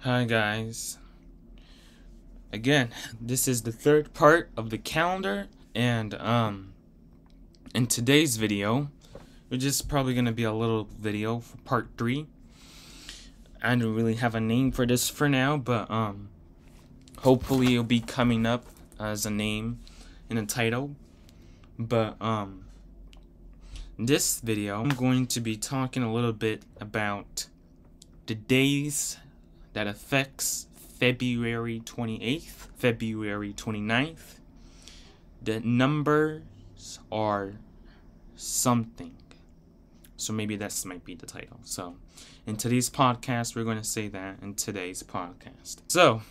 Hi guys. Again, this is the third part of the calendar, and in today's video, which is probably gonna be a little video for part 3. I don't really have a name for this for now, but hopefully it'll be coming up as a name in a title. But this video I'm going to be talking a little bit about the days that affects February 28th, February 29th. The numbers are something. So maybe this might be the title. So in today's podcast, we're going to say that in today's podcast. So,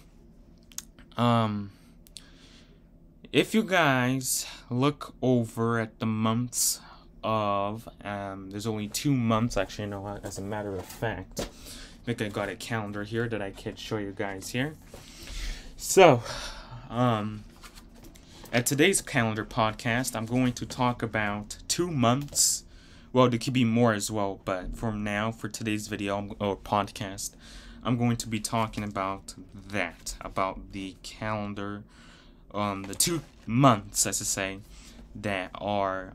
if you guys look over at the months of, there's only 2 months, actually, no, as a matter of fact. I think I got a calendar here that I can show you guys here. So, at today's calendar podcast, I'm going to talk about 2 months. Well, there could be more as well, but for now, for today's video or podcast, I'm going to be talking about that, about the calendar, the 2 months, as I say, that are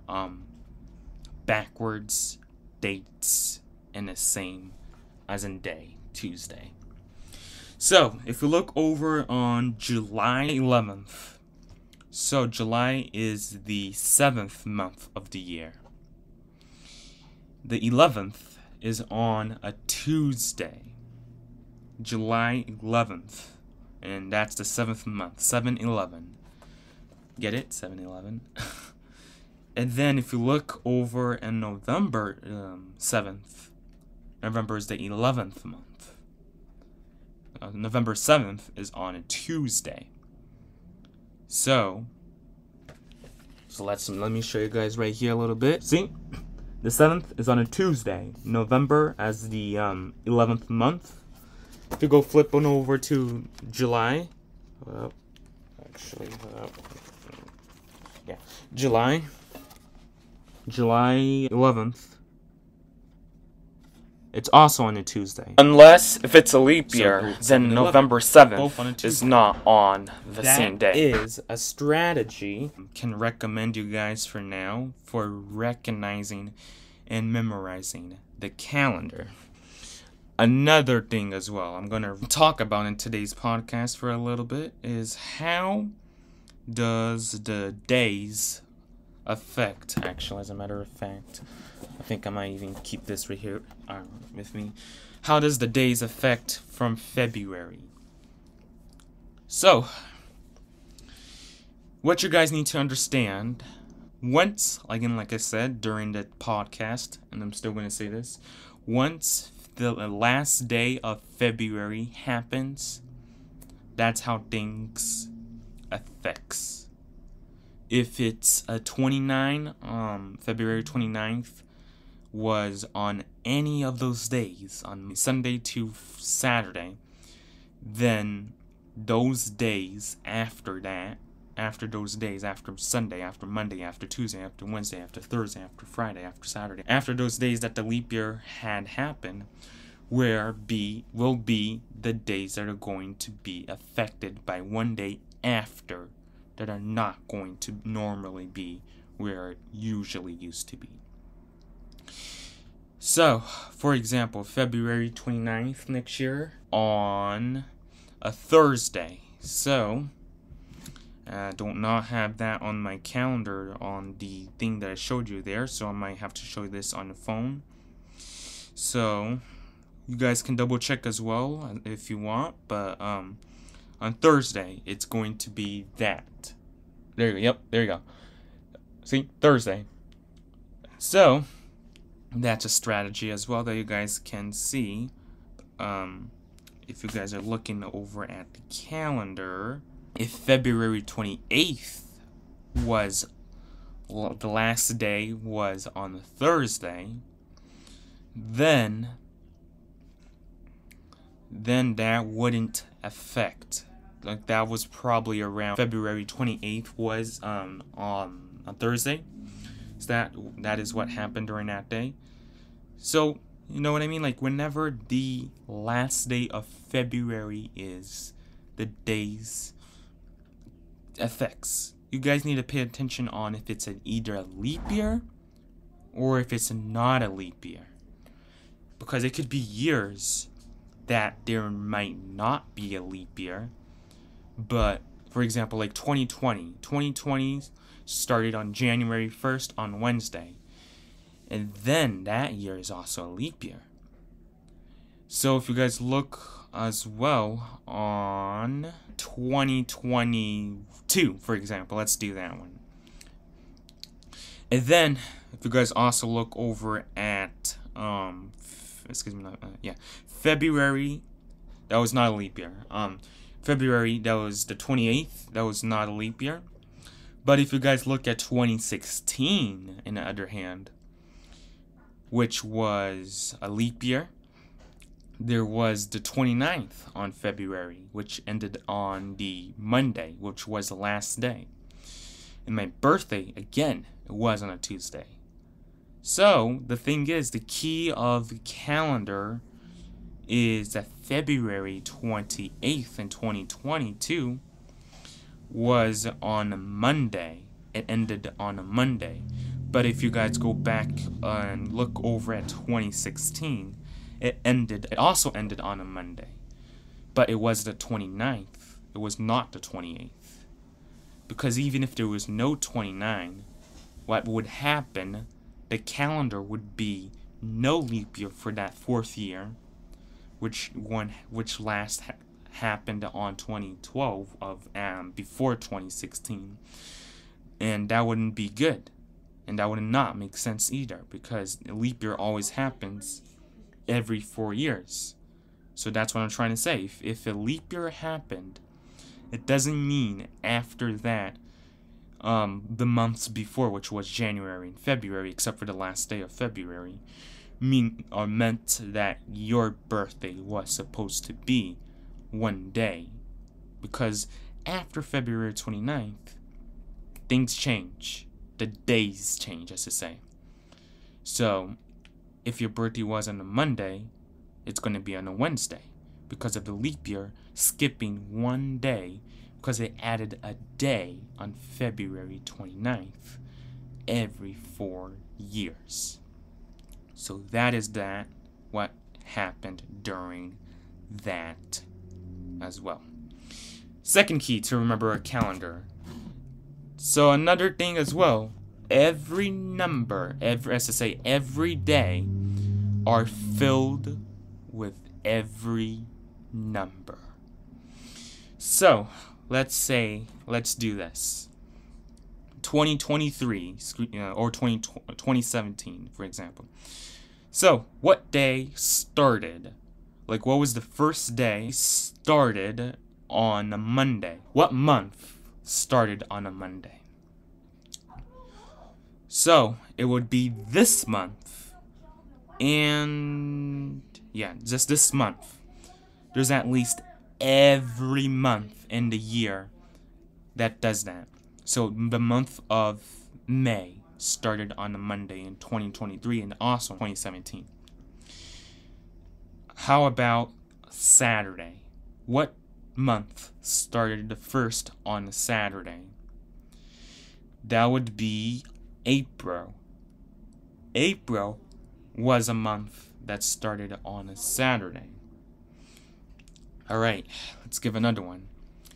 backwards dates and the same as in day, Tuesday. So, if we look over on July 11th, so July is the 7th month of the year. The 11th is on a Tuesday, July 11th, and that's the 7th month, 7/11. Get it? 7/11. And then if you look over in November 7th, November is the 11th month. November 7th is on a Tuesday. So let me show you guys right here a little bit. See? The 7th is on a Tuesday. November as the 11th month. If you go flip on over to July. Well, actually, yeah. July 11th. It's also on a Tuesday. Unless if it's a leap year, then November 7th is not on the same day. That is a strategy I can recommend you guys for now for recognizing and memorizing the calendar. Another thing as well I'm going to talk about in today's podcast for a little bit is how does the days affect, actually, as a matter of fact, I think I might even keep this right here with me. How does the days affect from February? So, what you guys need to understand, once, again, like I said, during the podcast, and I'm still going to say this, once the last day of February happens, that's how things affects. If it's a 29, February 29th was on any of those days, on Sunday to Saturday, then those days after that, after those days, after Sunday, after Monday, after Tuesday, after Wednesday, after Thursday, after Friday, after Saturday, after those days that the leap year had happened, will be the days that are going to be affected by one day after, that are not going to normally be where it usually used to be. So, for example, February 29th next year on a Thursday. So, I do not have that on my calendar on the thing that I showed you there, so I might have to show you this on the phone. So, you guys can double check as well if you want, but on Thursday, it's going to be that. There you go. Yep, there you go. See, Thursday. So, that's a strategy as well that you guys can see. If you guys are looking over at the calendar, if February 28th was, the last day was on a Thursday, then that wouldn't affect. Like, that was probably around February 28th was on a Thursday. So that is what happened during that day. So You know what I mean? Like, whenever the last day of February is, the days affects. You guys need to pay attention on if it's either a leap year or if it's not a leap year. Because it could be years that there might not be a leap year. But, for example, like 2020. 2020 started on January 1st on Wednesday. And then that year is also a leap year. So if you guys look as well on 2022, for example, let's do that one. And then if you guys also look over at February, that was not a leap year. February, that was the 28th, that was not a leap year. But if you guys look at 2016, on the other hand, which was a leap year, there was the 29th on February, which ended on the Monday, which was the last day. And my birthday, again, it was on a Tuesday. So, the thing is, the key of the calendar is that February 28th in 2022 was on a Monday. It ended on a Monday. But if you guys go back and look over at 2016, it also ended on a Monday. But it was the 29th. It was not the 28th. Because even if there was no 29, what would happen, the calendar would be no leap year for that fourth year, which last happened on 2012 of before 2016. And that wouldn't be good. And that would not make sense either, because a leap year always happens every 4 years. So that's what I'm trying to say. If a leap year happened, it doesn't mean after that, the months before, which was January and February, except for the last day of February, meant that your birthday was supposed to be one day. Because after February 29th, things change. The days change, as to say. So, if your birthday was on a Monday, it's going to be on a Wednesday. Because of the leap year skipping one day, because they added a day on February 29th every 4 years. So that is what happened during that as well. Second key to remember a calendar. So another thing as well, every day are filled with every number. So, let's do this. 2023, or 2017, for example. So, what day started? Like, what was the first day started on a Monday? What month started on a Monday? So, it would be this month. And yeah, just this month. There's at least every month in the year that does that. So the month of May started on a Monday in 2023 and also 2017. How about Saturday? What month started the first on a Saturday? That would be April. April was a month that started on a Saturday. Alright, let's give another one.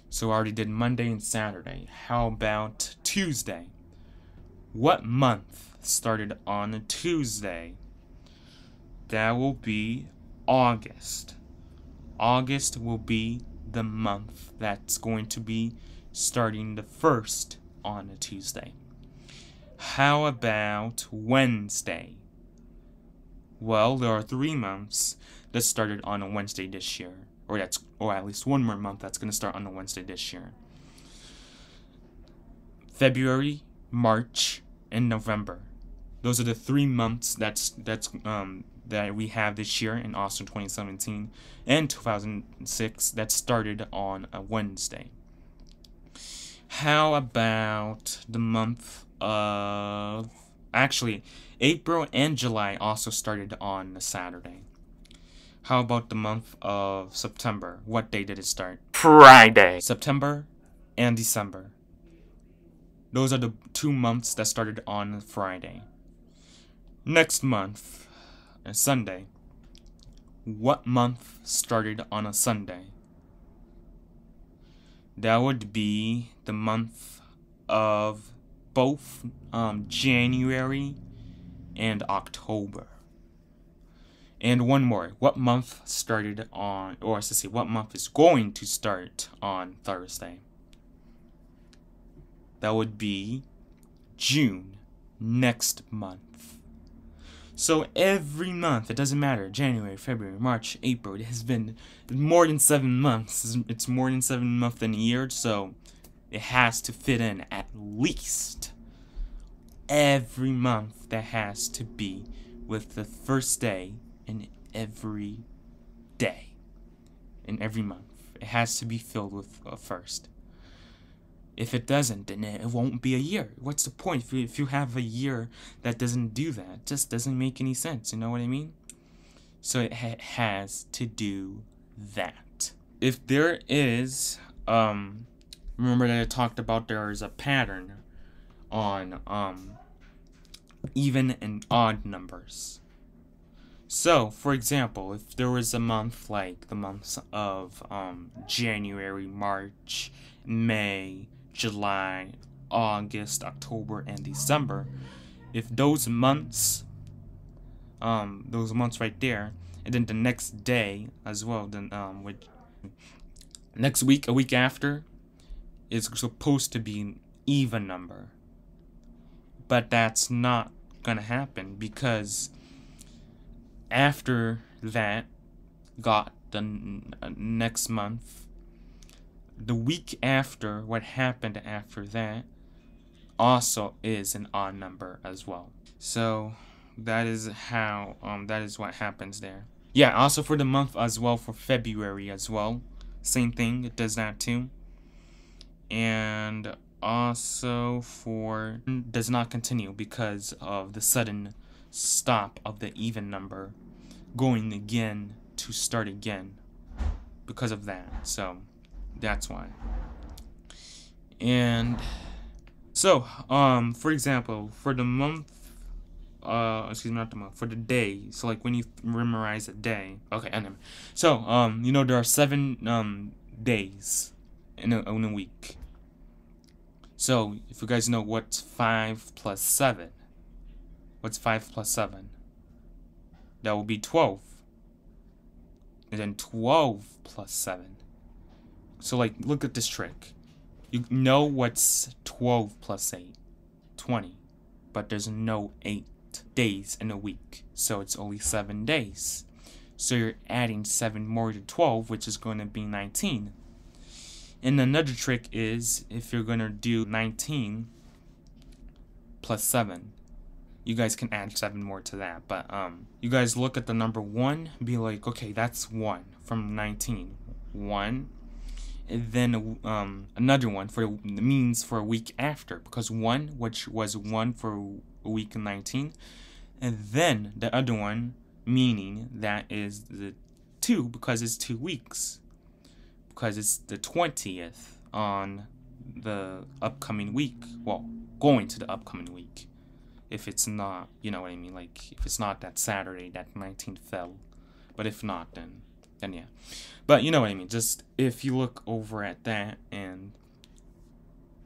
So I already did Monday and Saturday. How about Tuesday? What month started on a Tuesday? That will be August. August will be the month that's going to be starting the first on a Tuesday. How about Wednesday? Well, there are 3 months that started on a Wednesday this year. Or at least one more month that's going to start on a Wednesday this year. February, March, and November. Those are the 3 months that we have this year in Austin 2017 and 2006 that started on a Wednesday. How about the month of Actually, April and July also started on a Saturday. How about the month of September? What day did it start? Friday. September and December. Those are the 2 months that started on Friday. Next month, Sunday. What month started on a Sunday? That would be the month of both January and October. And one more. What month started on, or let's say, what month is going to start on Thursday? That would be June, next month. So every month, it doesn't matter, January, February, March, April, it has been more than 7 months. It's more than 7 months than a year, so it has to fit in at least every month. That has to be with the first day in every day. In every month. It has to be filled with a first. If it doesn't, then it won't be a year. What's the point if you have a year that doesn't do that? It just doesn't make any sense, you know what I mean? So it has to do that. If there is, remember that I talked about there is a pattern on even and odd numbers. So, for example, if there was a month like the months of January, March, May, July, August, October, and December, if those months right there, and then the next day as well, then next week, a week after, is supposed to be an even number. But that's not gonna happen because after that got the next month, the week after, what happened after that also is an odd number as well. So that is how that is what happens there. Yeah, also for the month as well, for February as well, same thing, it does that too. And also for does not continue because of the sudden stop of the even number going again to start again because of that. So that's why. And so for example, for the month not the month, for the day, so like when you memorize a day, okay, anyway, so you know there are 7 days in a week. So if you guys know what's 5 plus 7, what's 5 plus 7? That will be 12. And then 12 plus 7. So like, look at this trick. You know what's 12 plus 8? 20. But there's no 8 days in a week. So it's only 7 days. So you're adding 7 more to 12, which is going to be 19. And another trick is, if you're going to do 19 plus 7, you guys can add 7 more to that. But you guys look at the number 1, be like, okay, that's 1 from 19. 1. And then another one for the means for a week after, because 1, which was 1 for a week in 19, and then the other one, meaning that is the 2, because it's 2 weeks, because it's the 20th on the upcoming week. Well, going to the upcoming week. If it's not, you know what I mean, like if it's not that Saturday that 19th fell, but if not, then yeah. But you know what I mean, just if you look over at that, and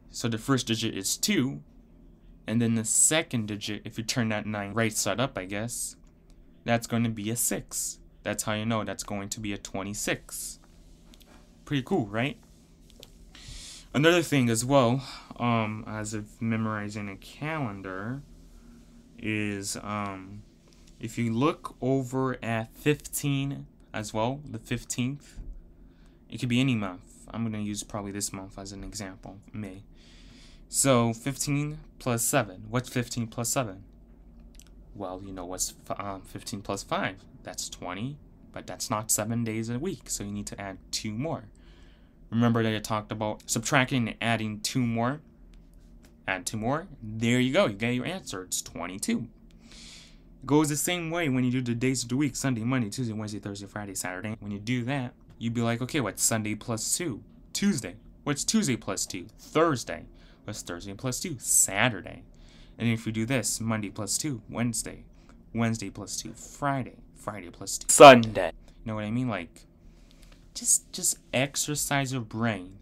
so the first digit is 2, and then the second digit, if you turn that 9 right side up, I guess, that's going to be a 6. That's how you know that's going to be a 26. Pretty cool, right? Another thing as well, as of memorizing a calendar, is if you look over at 15 as well, the 15th, it could be any month. I'm going to use probably this month as an example, May. So 15 plus 7. What's 15 plus 7? Well, you know what's 15 plus 5. That's 20, but that's not 7 days a week, so you need to add 2 more. Remember that I talked about subtracting and adding 2 more? Add 2 more. There you go. You get your answer. It's 22. It goes the same way when you do the days of the week. Sunday, Monday, Tuesday, Wednesday, Thursday, Friday, Saturday. When you do that, you'd be like, okay, what's Sunday plus 2? Tuesday. What's Tuesday plus 2? Thursday. What's Thursday plus 2? Saturday. And if you do this, Monday plus 2, Wednesday. Wednesday plus 2, Friday. Friday plus 2, Sunday. You know what I mean? Like, just exercise your brain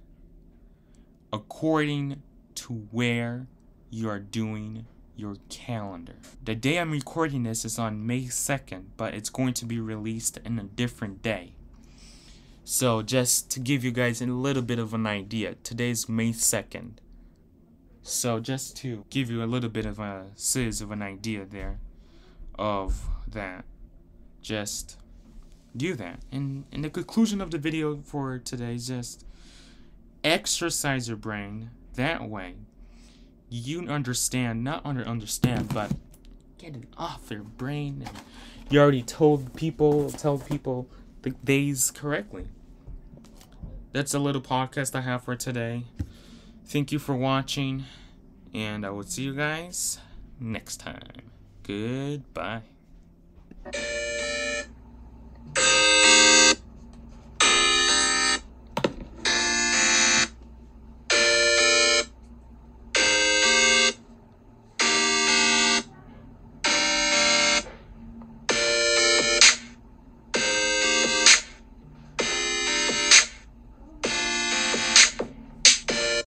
according to where you are doing your calendar. The day I'm recording this is on May 2nd, but it's going to be released in a different day. So just to give you guys a little bit of an idea, today's May 2nd. So just to give you a little bit of a sizz of an idea there of that, just do that. And the conclusion of the video for today is just exercise your brain. That way you understand, not understand, but get it off your brain. And you already tell people the days correctly. That's a little podcast I have for today. Thank you for watching, and I will see you guys next time. Goodbye.